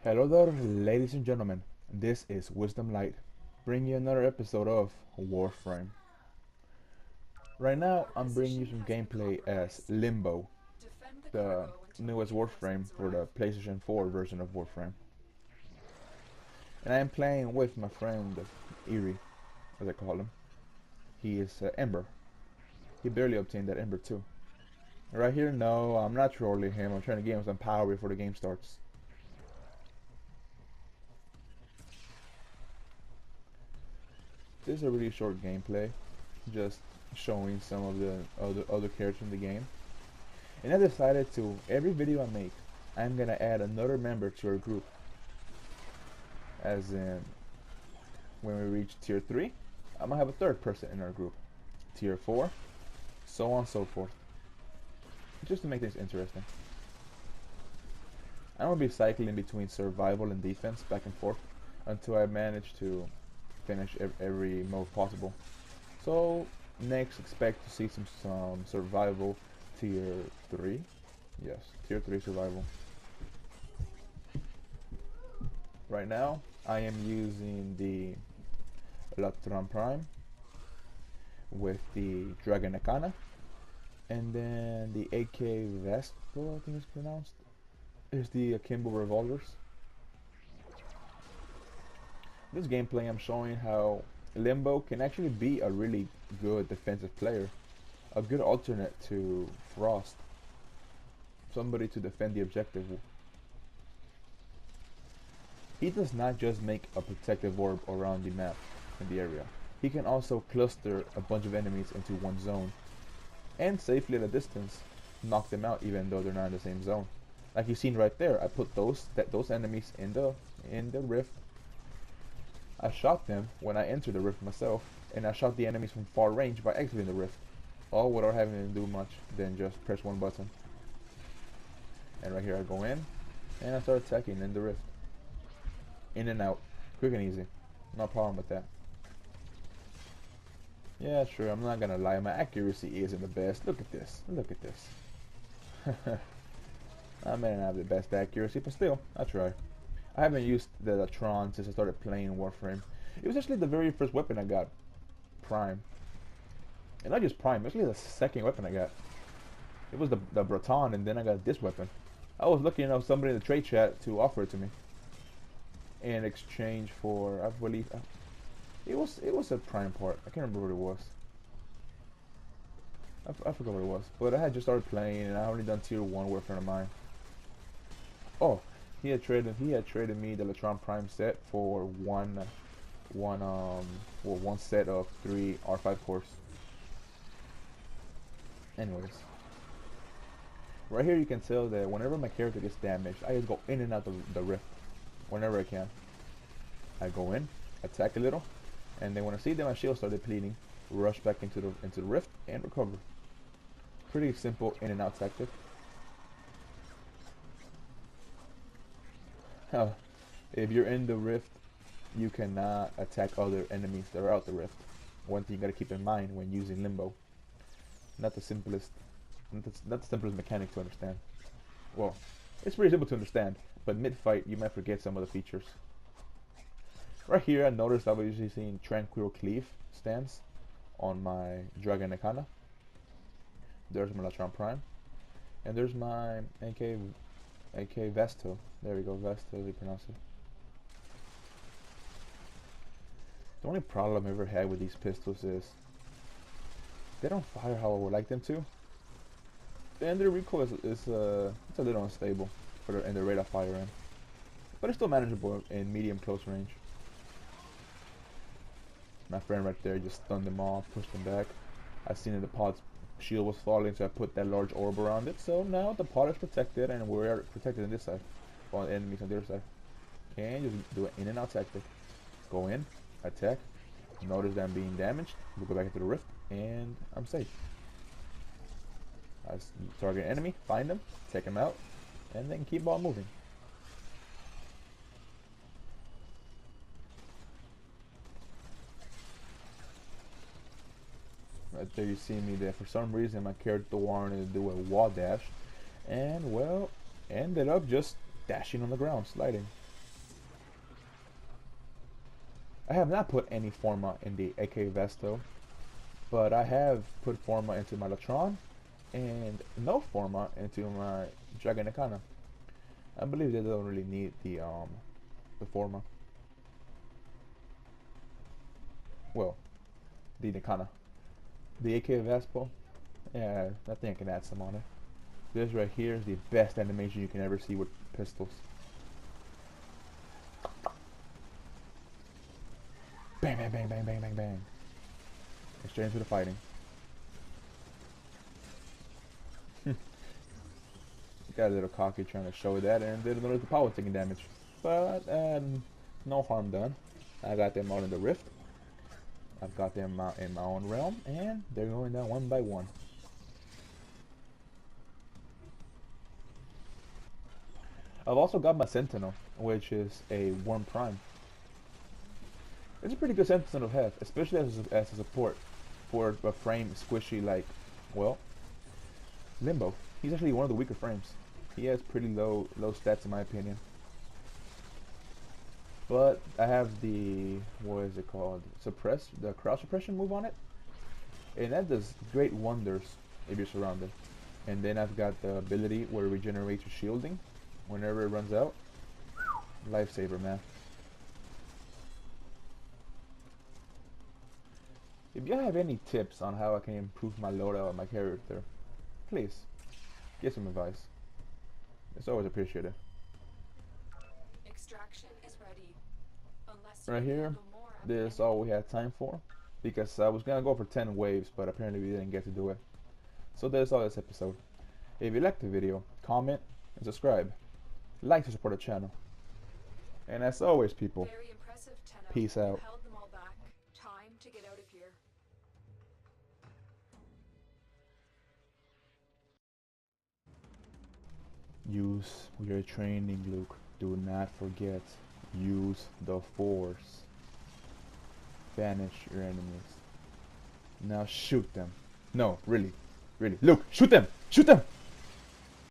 Hello there, ladies and gentlemen. This is Wisdom Light, bringing you another episode of Warframe. Right now, I'm bringing you some gameplay as Limbo, the newest Warframe for the PlayStation 4 version of Warframe. And I am playing with my friend Eerie, as I call him. He is Ember. He barely obtained that Ember too. Right here, no, I'm not trolling him. I'm trying to give him some power before the game starts. This is a really short gameplay, just showing some of the other characters in the game. And I decided to, every video I make, I'm gonna add another member to our group. As in, when we reach tier 3, I'm gonna have a third person in our group. Tier 4, so on and so forth. Just to make things interesting. I'm gonna be cycling between survival and defense back and forth until I manage to finish every mode possible. So next, expect to see some survival tier 3. Yes, tier 3 survival. Right now, I am using the Latran Prime with the Dragon Akana, and then the AK Vespo, I think it's pronounced, is the Akimbo revolvers. This gameplay I'm showing how Limbo can actually be a really good defensive player, a good alternate to Frost, somebody to defend the objective. He does not just make a protective orb around the map in the area. He can also cluster a bunch of enemies into one zone and safely at a distance knock them out even though they're not in the same zone. Like you've seen right there, I put those enemies in the rift. I shot them when I entered the rift myself, and I shot the enemies from far range by exiting the rift, all without having to do much than just press one button. And right here I go in, and I start attacking in the rift. In and out, quick and easy, no problem with that. Yeah, sure, I'm not gonna lie, my accuracy isn't the best. Look at this, look at this. I may not have the best accuracy, but still, I try. I haven't used the Latron since I started playing Warframe. It was actually the very first weapon I got, Prime. And not just Prime, actually the second weapon I got. It was the Breton, and then I got this weapon. I was lucky enough somebody in the trade chat to offer it to me. In exchange for, I believe, it was a Prime part. I can't remember what it was. I forgot what it was. But I had just started playing, and I only done tier 1 with a friend of mine. Oh, he had traded me the Latron Prime set for one set of 3 R5 cores. Anyways, right here you can tell that whenever my character gets damaged, I just go in and out the rift whenever I can. I go in, attack a little, and then when I see that my shield start depleting, rush back into the rift and recover. Pretty simple in and out tactic. If you're in the rift, you cannot attack other enemies that are out the rift. One thing you gotta keep in mind when using Limbo. Not the simplest mechanic to understand. Well, it's pretty simple to understand, but mid-fight you might forget some of the features. Right here I noticed I was usually seeing Tranquil Cleave stance on my Dragon Akana. There's my Latron Prime. And there's my AK Vesto. There we go, Vesto as you pronounce it. The only problem I've ever had with these pistols is they don't fire how I would like them to. And their recoil is it's a little unstable in the rate of fire in. But it's still manageable in medium close range. My friend right there just stunned them off, pushed them back. I seen that the pod's shield was falling, so I put that large orb around it. So now the pod is protected, and we're protected on this side, while the enemies on the other side. And just do an in and out tactic. Go in, attack. Notice that I'm being damaged. We'll go back into the rift, and I'm safe. I target an enemy, find them, take them out, and then keep on moving. Right there you see me there. For some reason my character wanted to do a wall dash, and well, ended up just dashing on the ground, sliding. I have not put any Forma in the AK Vesto, but I have put Forma into my Latron and no Forma into my Dragon Nakana. I believe they don't really need the Forma. Well, the Nakana. The AK Vespo, yeah, I think I can add some on it. This right here is the best animation you can ever see with pistols. Bang, bang, bang, bang, bang, bang, bang. And straight into the fighting. Got a little cocky trying to show that, and didn't notice the power taking damage. But no harm done. I got them out in the rift. I've got them out in my own realm, and they're going down one by one. I've also got my Sentinel, which is a Worm Prime. It's a pretty good Sentinel to have, especially as a support for a frame squishy like, well, Limbo. He's actually one of the weaker frames. He has pretty low stats in my opinion. But I have the, what is it called? The crowd suppression move on it. And that does great wonders if you're surrounded. And then I've got the ability where it regenerates your shielding whenever it runs out. Lifesaver, man. If you have any tips on how I can improve my loadout of my character, please give some advice. It's always appreciated. Extraction is ready. Unless Right here, this is all we had time for, because I was gonna go for 10 waves, but apparently we didn't get to do it. So that's all this episode. If you liked the video, comment and subscribe. Like to support the channel. And as always, people, peace out. Held them all back. Time to get out of here. Use your training, Luke. Do not forget. Use the Force. Banish your enemies. Now shoot them. No, really. Really. Luke, shoot them! Shoot them!